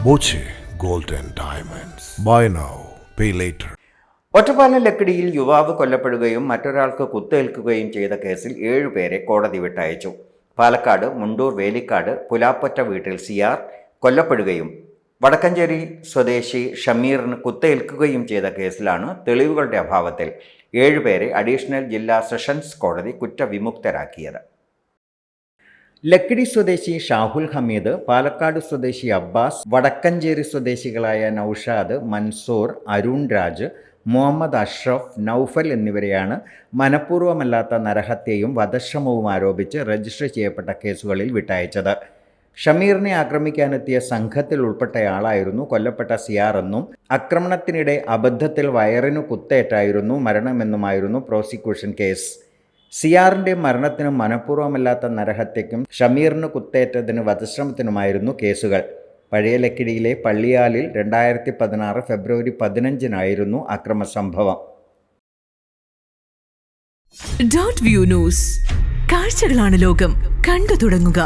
Boche gold and diamonds. Buy now, pay later. Ottapalam ലക്കിടിയിൽ യുവാവ് കൊല്ലപ്പെടുകയും മറ്റൊരാൾക്ക് കുത്തേൽക്കുകയും ചെയ്ത കേസിൽ 7 പേരെ കോടതി വിട്ടയച്ചു. പാലക്കാട് മുണ്ടൂർ വേലിക്കാട് പുലാപ്പൊറ്റ വീട്ടിൽ സിയാർ കൊല്ലപ്പെടുകയും വടക്കഞ്ചേരി സ്വദേശി ഷമീറിന് കുത്തേൽക്കുകയും ചെയ്ത കേസിലാണ് തെളിവുകളുടെ അഭാവത്തിൽ 7 പേരെ അഡീഷണൽ ജില്ലാ സെഷൻസ് കോടതി കുറ്റവിമുക്തരാക്കിയത്. ലക്കിടി സ്വദേശി ഷാഹുൽ ഹമീദ്, പാലക്കാട് സ്വദേശി അബ്ബാസ്, വടക്കഞ്ചേരി സ്വദേശികളായ നൌഷാദ്, മൻസൂർ, അരുൺ രാജ്, മുഹമ്മദ് അഷ്റഫ്, നൌഫൽ എന്നിവരെയാണ് മനഃപൂർവ്വമല്ലാത്ത നരഹത്യയും വധശ്രമവും ആരോപിച്ച് രജിസ്റ്റർ ചെയ്യപ്പെട്ട കേസുകളിൽ വിട്ടയച്ചത്. ഷമീറിനെ ആക്രമിക്കാനെത്തിയ സംഘത്തിൽ ഉൾപ്പെട്ടയാളായിരുന്നു കൊല്ലപ്പെട്ട സിയാർ എന്നും ആക്രമണത്തിനിടെ അബദ്ധത്തിൽ വയറിനു കുത്തേറ്റായിരുന്നു മരണമെന്നുമായിരുന്നു പ്രോസിക്യൂഷൻ കേസ്. സിയാറിൻ്റെ മരണത്തിന് മനഃപൂർവ്വമല്ലാത്ത നരഹത്യയ്ക്കും ഷമീറിന് കുത്തേറ്റതിന് വധശ്രമത്തിനുമായിരുന്നു കേസുകൾ. പഴയ ലക്കിടിയിലെ പള്ളിയാലിൽ 2016 ഫെബ്രുവരി 15-നായിരുന്നു അക്രമസംഭവം. Dot View News. കാഴ്ചകളാണ് ലോകം. കണ്ടു തുടങ്ങുക.